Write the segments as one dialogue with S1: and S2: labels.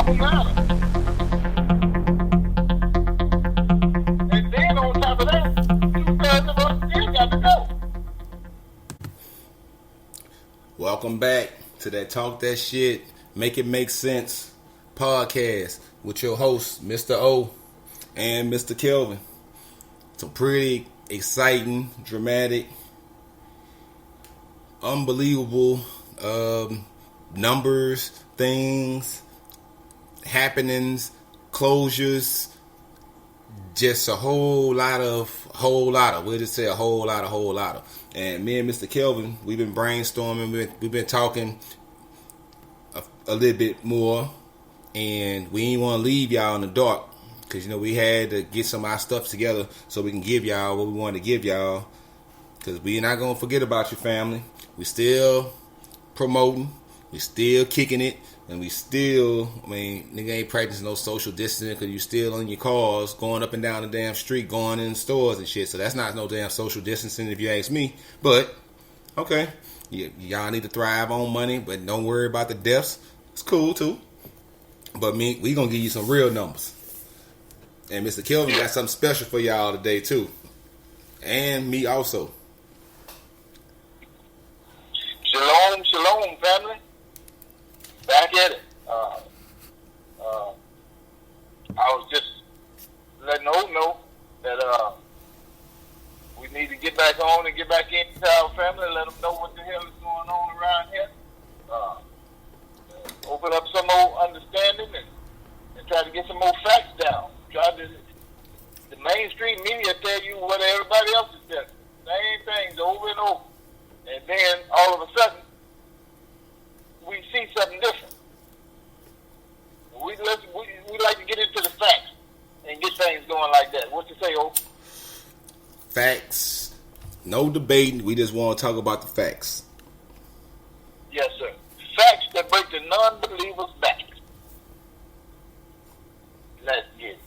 S1: don't matter. And then on top of that, 2/3 of us still got to go.
S2: Welcome back to that Talk That Shit, Make It Make Sense podcast with your hosts, Mr. O and Mr. Kelvin. Some pretty exciting, dramatic, unbelievable numbers, things, happenings, closures, just a whole lot of, we'll just say a whole lot of. And me and Mr. Kelvin, we've been brainstorming, we've been talking a little bit more, and we ain't want to leave y'all in the dark, because, you know, we had to get some of our stuff together so we can give y'all what we wanted to give y'all, because we're not going to forget about your family. We still promoting, we still kicking it, and we still, nigga ain't practicing no social distancing because you still in your cars, going up and down the damn street, going in stores and shit. So that's not no damn social distancing if you ask me. But, okay, y'all need to thrive on money, but don't worry about the deaths. It's cool too. But we gonna give you some real numbers. And Mr. Kelvin got something special for y'all today too. And me also.
S1: Shalom, shalom, family. Back at it. I was just letting old know that we need to get back on and get back into our family, let them know what the hell is going on around here. Open up some more understanding and try to get some more facts down. The mainstream media tell you what everybody else is telling. Same things over and over. And then all of a sudden, we see something different. We like to get into the facts and get things going like that. What you say, O?
S2: Facts. No debating. We just want to talk about the facts.
S1: Yes, sir. Facts that break the non-believers back. Let's get it.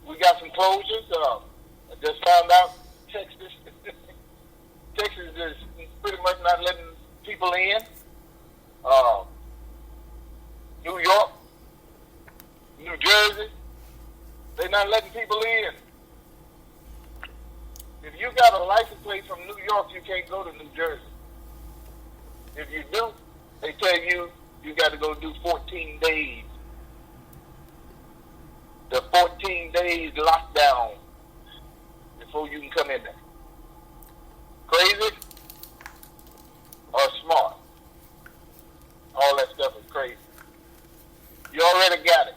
S1: We got some closures. I just found out Texas is pretty much not letting people in. New York, New Jersey, they're not letting people in. If you got a license plate from New York, you can't go to New Jersey. If you do, they tell you got to go do 14 days. The 14 days lockdown before you can come in there. Crazy or smart? All that stuff is crazy. You already got it.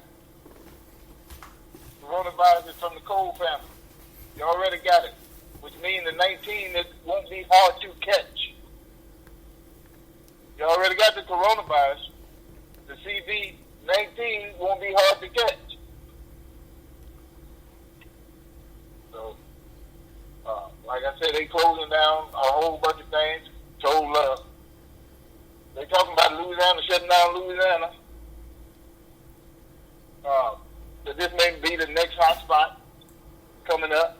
S1: Coronavirus is from the cold family. You already got it. Which means the 19 it won't be hard to catch. You already got the coronavirus. The CV-19 won't be hard to catch. So, like I said, they closing down a whole bunch of things. They talking about Louisiana, shutting down Louisiana. That this may be the next hotspot coming up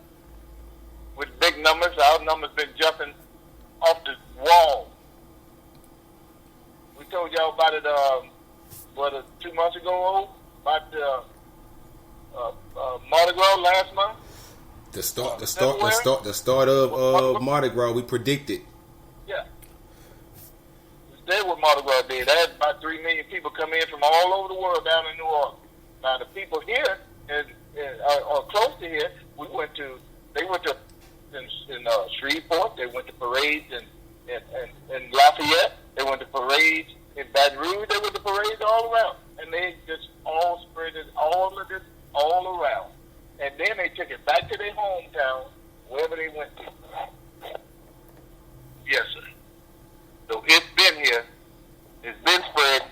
S1: with big numbers. Our numbers been jumping off the wall. We told y'all about it, 2 months ago, about the Mardi Gras last month.
S2: The start of Mardi Gras, we predicted.
S1: Yeah. Instead, what Mardi Gras did, they had about 3 million people come in from all over the world down in New Orleans. Now, the people here or close to here, they went to in Shreveport. They went to parades in Lafayette. They went to parades in Baton Rouge. They went to parades all around, and they just all spread all of this all around. And then they took it back to their hometown, wherever they went to. Yes, sir. So it's been here. It's been spread.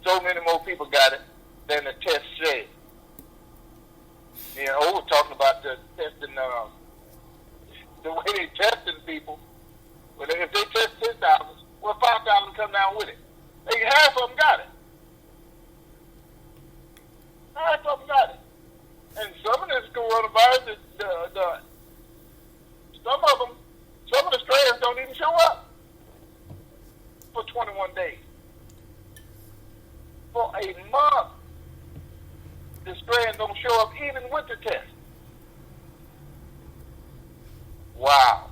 S1: So many more people got it than the test said. You know, we're talking about the testing, the way they testing people. But if they test 10,000, well, 5,000 come down with it. Half of them got it. Half of them got it. And some of this coronavirus, some of the strands don't even show up for 21 days. a month. The strain don't show up even with the test. Wow.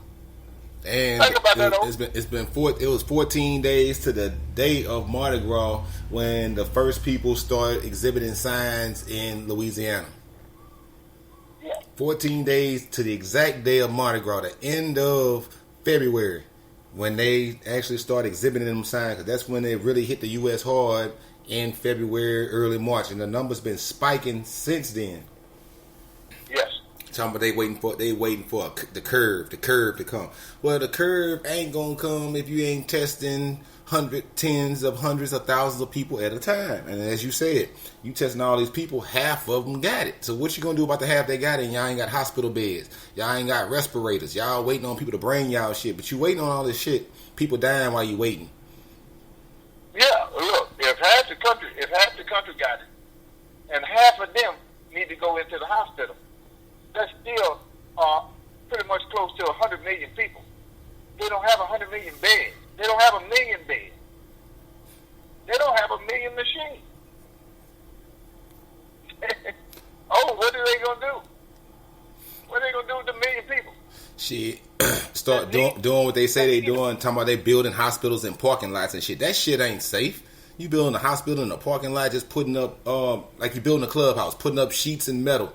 S2: And
S1: think about that.
S2: It was 14 days to the day of Mardi Gras when the first people started exhibiting signs in Louisiana.
S1: Yeah.
S2: 14 days to the exact day of Mardi Gras, the end of February, when they actually started exhibiting them signs. Cause that's when they really hit the U.S. hard in February, early March, and the numbers been spiking since then.
S1: Yes.
S2: Talking about they waiting for the curve to come. Well, the curve ain't gonna come if you ain't testing hundreds of thousands of people at a time. And as you said, you testing all these people, half of them got it. So what you gonna do about the half they got it? And y'all ain't got hospital beds, y'all ain't got respirators, y'all waiting on people to bring y'all shit. But you waiting on all this shit, people dying while you waiting.
S1: Yeah, look, if half the country got it, and half of them need to go into the hospital, that's still pretty much close to 100 million people. They don't have 100 million beds. They don't have 1 million beds. They don't have 1 million machines. Oh, what are they going to do? What are they going to do with the 1 million people?
S2: Shit, start doing what they say they doing, talking about they building hospitals in parking lots and shit. That shit ain't safe. You building a hospital in a parking lot, just putting up, like you building a clubhouse, putting up sheets and metal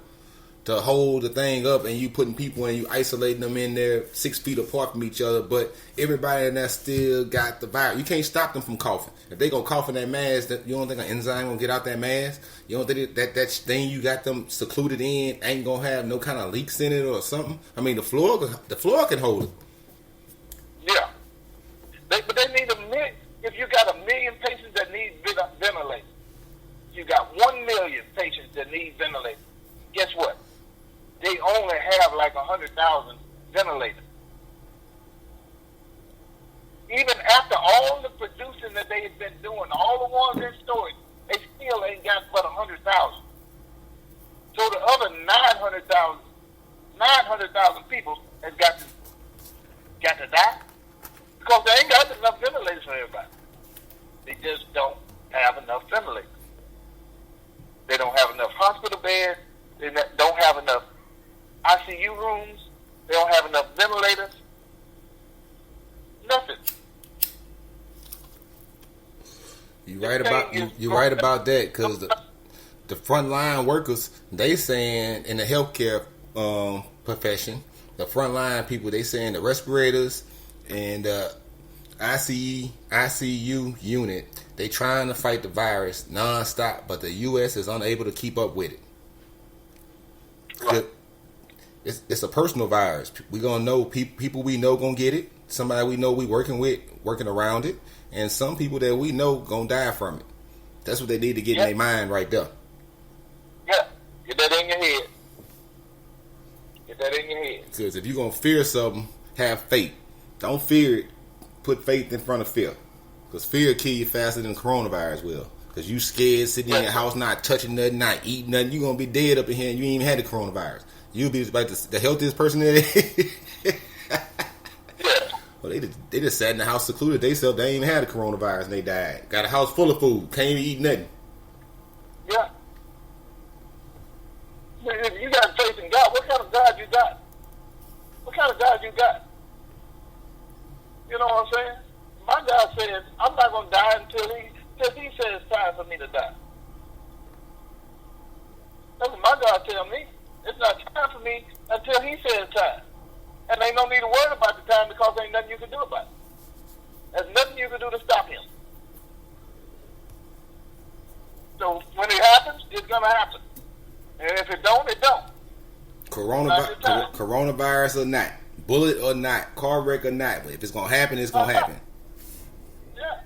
S2: to hold the thing up, and you putting people and you isolating them in there 6 feet apart from each other, but everybody in there still got the virus. You can't stop them from coughing. If they gonna cough in that mask, you don't think an enzyme gonna get out that mask? You don't think that thing you got them secluded in ain't gonna have no kind of leaks in it or something? I mean, the floor can hold it.
S1: Yeah, but they need if you got 1 million patients that need ventilators, you got 1 million patients that need ventilators. Guess what? They only have like 100,000 ventilators. Even after all the producing that they have been doing, all the ones in storage, they still ain't got but 100,000. So the other 900,000 people has got to die because they ain't got enough ventilators for everybody. They just don't have enough ventilators. They don't have enough hospital beds. They don't have enough ICU rooms. They don't have enough ventilators. Nothing.
S2: You right about that, because the frontline workers, they saying in the healthcare profession, the frontline people, they saying the respirators and ICU unit, they trying to fight the virus nonstop, but the U.S. is unable to keep up with it.
S1: Right.
S2: It's a personal virus. We gonna know people we know gonna get it. Somebody we know we working around it, and some people that we know gonna die from it. That's what they need to get in their mind right there.
S1: Yeah, get that in your head. Get that in your head.
S2: Because if you're gonna fear something, have faith. Don't fear it. Put faith in front of fear. Because fear will kill you faster than coronavirus will. Because you scared, sitting in your house, not touching nothing, not eating nothing. You're going to be dead up in here and you ain't even had the coronavirus. You'll be like the healthiest person there. Well, they just sat in the house secluded themselves. They ain't even had the coronavirus and they died. Got a house full of food. Can't even eat nothing.
S1: Yeah. If you got faith in God, what kind of God you got? What kind of God you got? You know what I'm saying? My God says, I'm not going to die until he says it's time for me to die. That's what my God tell me. It's not time for me until he says time. And ain't no need to worry about the time because there ain't nothing you can do about it. There's nothing you can do to stop him. So when it happens, it's going to happen. And if it don't, it don't.
S2: Coronavirus or not, bullet or not, car wreck or not, but if it's going to happen, it's going to happen.
S1: Yeah.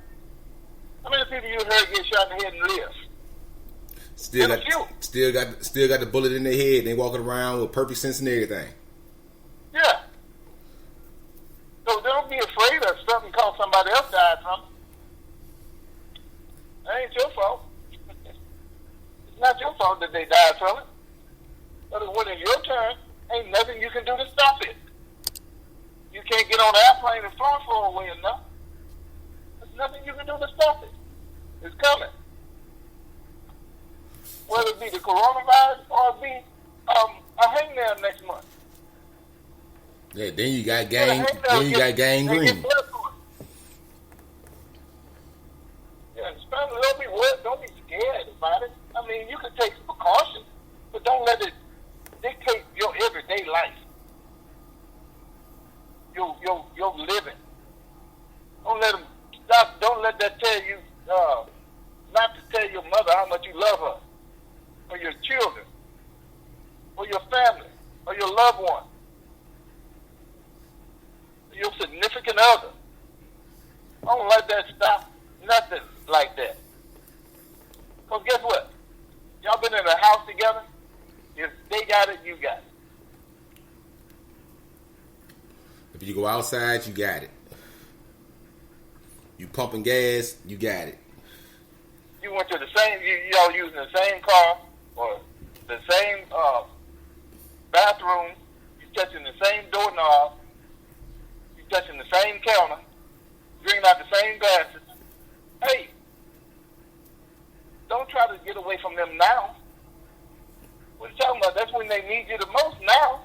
S1: How many people you heard get shot in the head and live? Still got the bullet in their head. They walking around with perfect sense and everything. Yeah. So don't be afraid of something because somebody else died from it. That ain't your fault. It's not your fault that they died from it. But when it's your turn, ain't nothing you can do to stop it. You can't get on an airplane and fly far away enough. There's nothing you can do to stop it. It's coming. whether it be the coronavirus or it be a hangnail next month.
S2: Yeah, then you got gangrene.
S1: Yeah, don't be scared about it. I mean, you can take precautions, but don't let it dictate your everyday life. Your living. Don't let them stop. Don't let that tell you not to tell your mother how much you love her, or your children, or your family, or your loved one, your significant other. Don't let that stop nothing like that. Because guess what? Y'all been in a house together. If they got it, you got it.
S2: If you go outside, you got it. You pumping gas, you got it.
S1: You went to the same, y'all using the same car or the same bathroom. You touching the same doorknob. You touching the same counter. Drinking out the same glasses. Hey, don't try to get away from them now. What are you talking about? That's when they need you the most now.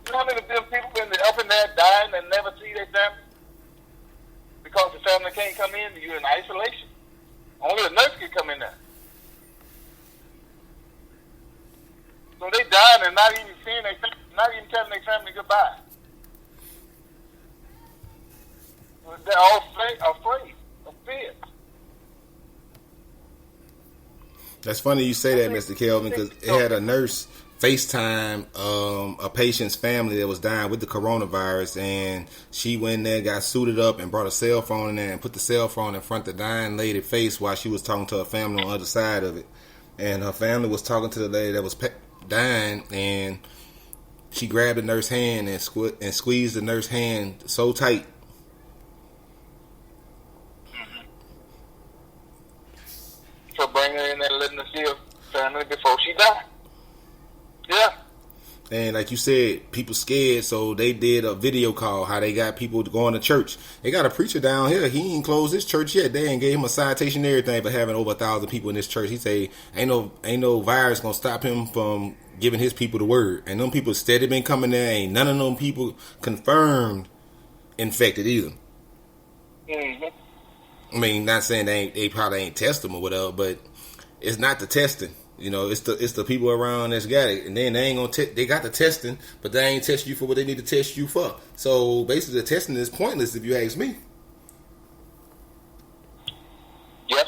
S1: You know how many of them people been up in there dying and never see their family? Because the family can't come in, you're in isolation. Only a nurse can come in there. So they dying and not even seeing not even telling their family goodbye. They're all afraid of fear.
S2: That's funny you say that, Mr. Kelvin, because it had a nurse FaceTime a patient's family that was dying with the coronavirus, and she went in there, got suited up, and brought a cell phone in there and put the cell phone in front of the dying lady's face while she was talking to her family on the other side of it. And her family was talking to the lady that was dying, and she grabbed the nurse's hand and squeezed the nurse's hand so tight.
S1: So bring her in and letting her see her family before she died. Yeah.
S2: And like you said, people scared, so they did a video call how they got people going to church. They got a preacher down here. He ain't closed his church yet. They ain't gave him a citation and everything for having over 1,000 people in this church. He say ain't no virus gonna stop him from giving his people the word. And them people steady been coming there. Ain't none of them people confirmed infected either.
S1: Mm-hmm.
S2: I mean, not saying they probably ain't test them or whatever, but it's not the testing. You know, it's the people around that's got it, and then they ain't gonna they got the testing, but they ain't test you for what they need to test you for. So basically, the testing is pointless if you ask me.
S1: Yep.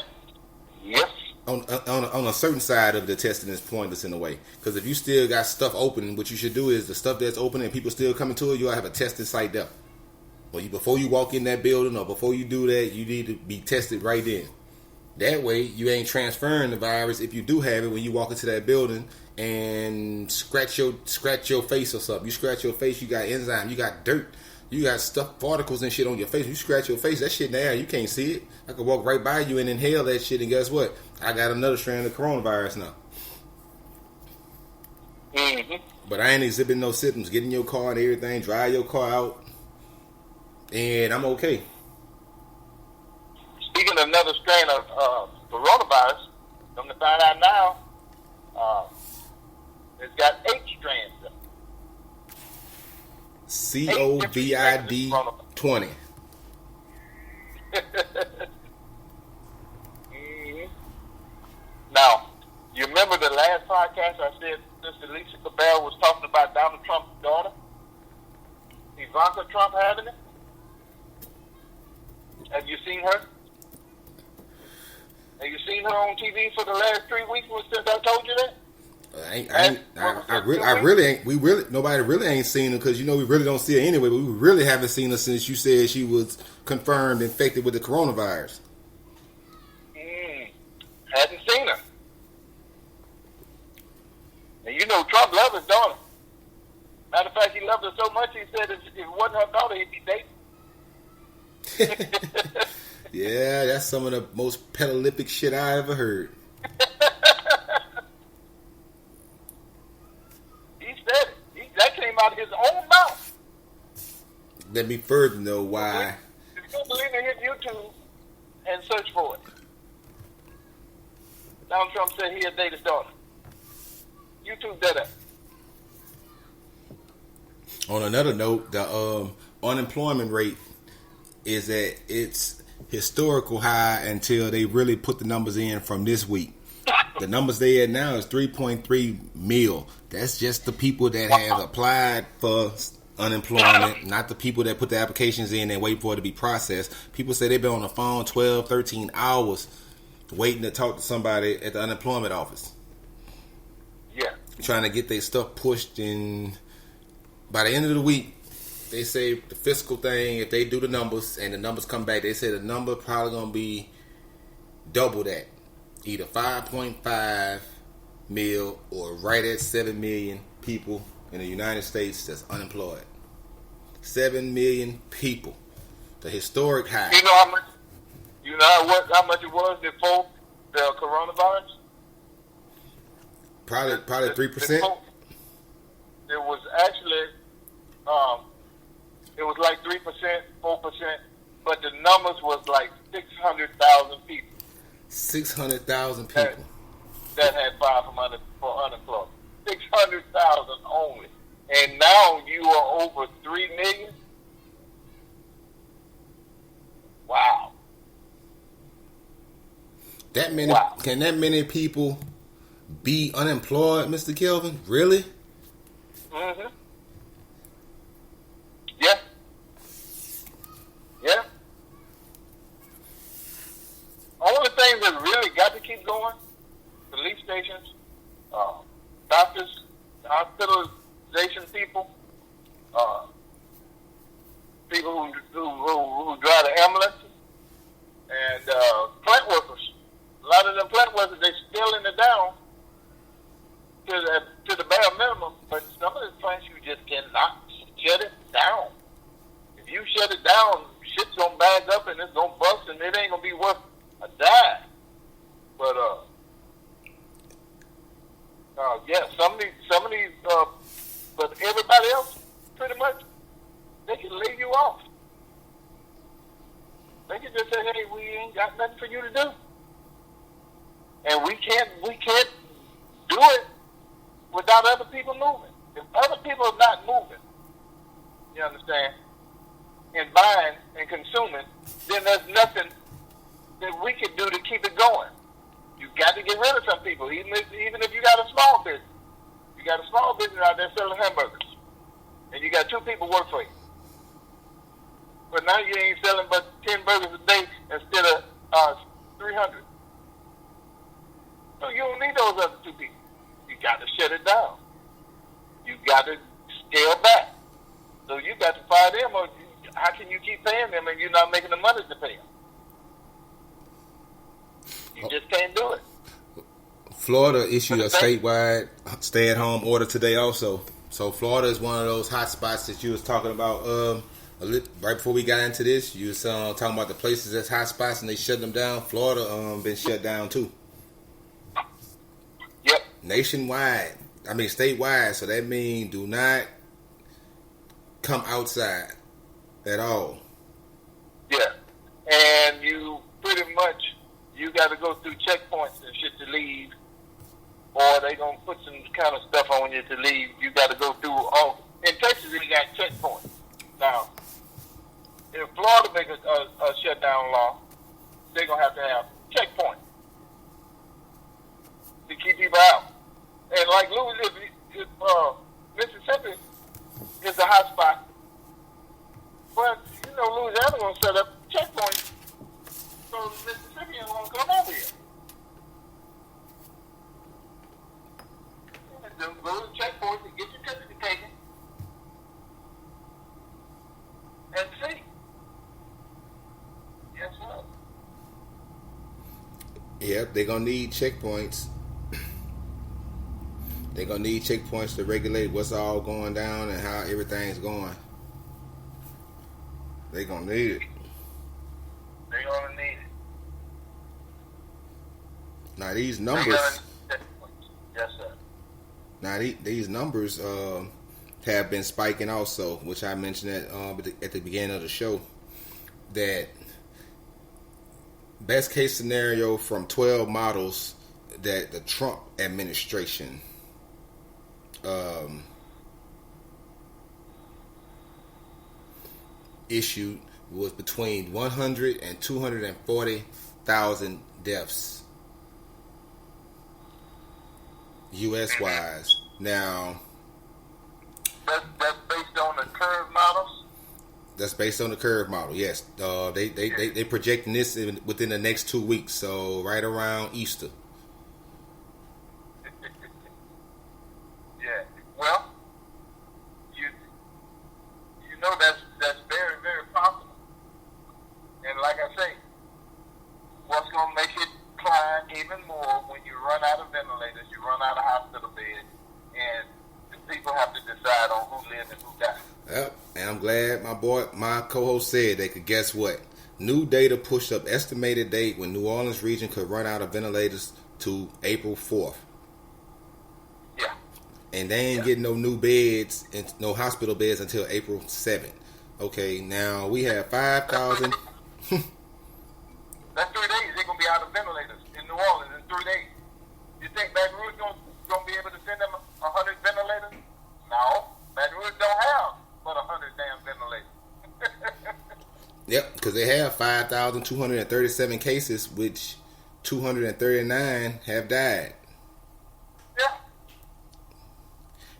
S1: Yes.
S2: On a certain side of the testing is pointless in a way, because if you still got stuff open, what you should do is the stuff that's open and people still coming to it, you ought to have a testing site there. Well, before you walk in that building or before you do that, you need to be tested right then. That way, you ain't transferring the virus if you do have it when you walk into that building and scratch your face or something. You scratch your face, you got enzyme, you got dirt, you got stuff, particles and shit on your face. You scratch your face, that shit in the air, you can't see it. I could walk right by you and inhale that shit, and guess what? I got another strand of coronavirus now.
S1: Mm-hmm.
S2: But I ain't exhibiting no symptoms. Get in your car and everything, drive your car out, and I'm okay.
S1: Speaking of another strain of coronavirus, come to find out now, it's got 8 strands.
S2: COVID 20.
S1: Mm-hmm. Now, you remember the last podcast I said Sister Lisa Cabell was talking about Donald Trump's daughter, Ivanka Trump, having it? Have you seen her? Have you seen her on TV for the last 3 weeks since I told you that?
S2: Nobody really ain't seen her, because, you know, we really don't see her anyway, but we really haven't seen her since you said she was confirmed infected with the coronavirus.
S1: Hadn't seen her. And you know Trump loved his daughter. Matter of fact, he loved her so much, he said if it wasn't her daughter, he'd be dating.
S2: Yeah, that's some of the most pedophilic shit I ever heard.
S1: He said it. That came out of his own mouth.
S2: Let me further know why.
S1: If you don't believe me, hit YouTube and search for it. Donald Trump said he'll date his daughter. YouTube did that.
S2: On another note, the unemployment rate is at its historical high until they really put the numbers in from this week. The numbers they at now is 3.3 mil. That's just the people that have applied for unemployment, not the people that put the applications in and wait for it to be processed. People say they've been on the phone 12, 13 hours waiting to talk to somebody at the unemployment office.
S1: Yeah.
S2: Trying to get their stuff pushed in. By the end of the week, they say the fiscal thing, if they do the numbers and the numbers come back, they say the number probably going to be double that. Either 5.5 mil or right at 7 million people in the United States that's unemployed. 7 million people. The historic high.
S1: You know how much? You know how much it was before the coronavirus?
S2: Probably 3%.
S1: It was actually, it was like 3%, 4%, but the numbers was like 600,000 people.
S2: 600,000 people
S1: that had filed for unemployment. 600,000 only, and now you are over 3 million. Wow.
S2: That many? Wow. Can that many people be unemployed, Mr. Kelvin? Really?
S1: Mm-hmm. Yeah. Yeah. Only things that really got to keep going: police stations, doctors, hospitalization people, people who drive the ambulance, and plant workers. A lot of them plant workers, they scaling it down to the bare minimum, but some of the plants you just cannot shut it down. If you shut it down, shit's gonna bag up and it's gonna bust, and it ain't gonna be worth a dime. But yeah, some of these, but everybody else, pretty much, they can lay you off. They can just say, "Hey, we ain't got nothing for you to do," and we can't do it without other people moving. If other people are not moving, you understand, and buying and consuming, then there's nothing that we can do to keep it going. You got to get rid of some people, even if you got a small business. You got a small business out there selling hamburgers, and you got 2 people work for you. But now you ain't selling but 10 burgers a day instead of 300. So you don't need those other 2 people. You got to shut it down. You got to scale back. So you got to fire them, or how can you keep paying them and you're not making the money to pay them? You just can't do it.
S2: Florida issued a statewide stay-at-home order today also. So Florida is one of those hot spots that you was talking about right before we got into this. You was talking about the places that's hot spots and they shut them down. Florida been shut down too.
S1: Yep.
S2: Nationwide. I mean statewide. So that means do not come outside at all.
S1: Yeah. And you pretty much, you got to go through checkpoints and shit to leave, or they gonna put some kind of stuff on you to leave. You got to go through all. In Texas, we got checkpoints. Now, if Florida make a shutdown law, they're gonna have to have checkpoints to keep people out. And like Louis, if Mississippi is a hot spot, but you know Louisiana gonna set up checkpoints. So the Mississippians won't come over here. And go to the checkpoints and get your ticket taken and see. Yes, sir.
S2: Yep, they're gonna need checkpoints. They're gonna need checkpoints to regulate what's all going down and how everything's going. They're gonna need it.
S1: They're gonna need it.
S2: Now these numbers.
S1: Yes, sir.
S2: Now these numbers have been spiking also, which I mentioned at the beginning of the show. That best case scenario from 12 models that the Trump administration issued was between 100 and 240,000 deaths U.S. wise. Now,
S1: that's based on the curve models.
S2: That's based on the curve model. Yes, they projecting this within the next 2 weeks, so right around Easter.
S1: Yeah. Well, you know that's very, very possible. And like I say, what's going to make it climb even more when you run out of ventilators, you run out of hospital beds, and the people have to decide on who lives and who dies.
S2: Yep, and I'm glad my co-host said that, 'cause guess what? New data pushed up estimated date when New Orleans region could run out of ventilators to April 4th.
S1: Yeah.
S2: And they ain't getting no new beds, no hospital beds until April 7th. Okay, now we have 5,000.
S1: That's 3 days. They're going to be out of ventilators in New Orleans in 3 days. You think Baton Rouge going to be able to send them 100 ventilators? No. Baton Rouge don't have but 100 damn ventilators.
S2: Yep, because they have 5,237 cases, which 239 have died.
S1: Yeah.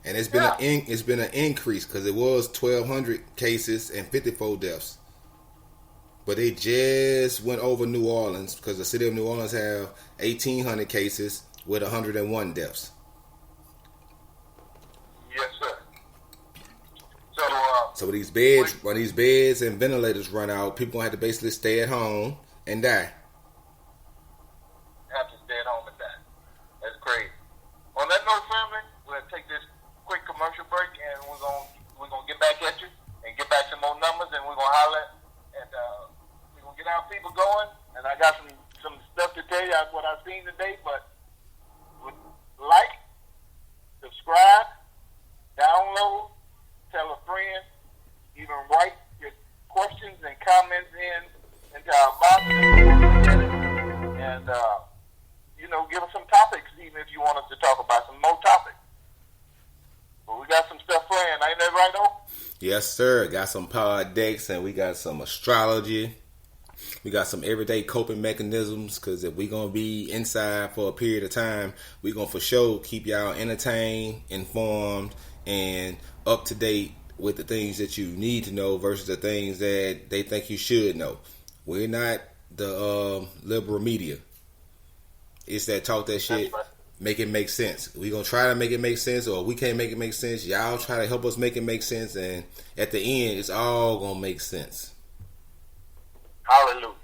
S2: And it's been an increase, because it was 1,200 cases and 54 deaths. But they just went over New Orleans, because the city of New Orleans have 1,800 cases with 101 deaths.
S1: Yes, sir.
S2: So when these beds and ventilators run out, people gonna have to basically stay at home and die.
S1: Have to stay at home and die. That's crazy. On that note, family, we'll take this quick commercial break, and we're gonna get back at you and get back some more numbers, and we're gonna holler, and we're gonna get our people going. And I got some stuff to tell you what I've seen today, but like, subscribe, download, tell a friend, even write your questions and comments into our box, and give us some topics, even if you want us to talk about some more topics. But we got some stuff planned, ain't that right, though?
S2: Yes, sir. Got some pod decks, and we got some astrology. We got some everyday coping mechanisms, because if we're going to be inside for a period of time, we're going to for sure keep y'all entertained, informed, and up to date with the things that you need to know versus the things that they think you should know. We're not the liberal media. It's that talk that shit, right. Make it make sense. We're going to try to make it make sense, or we can't make it make sense. Y'all try to help us make it make sense, and at the end, it's all going to make sense.
S1: Hallelujah.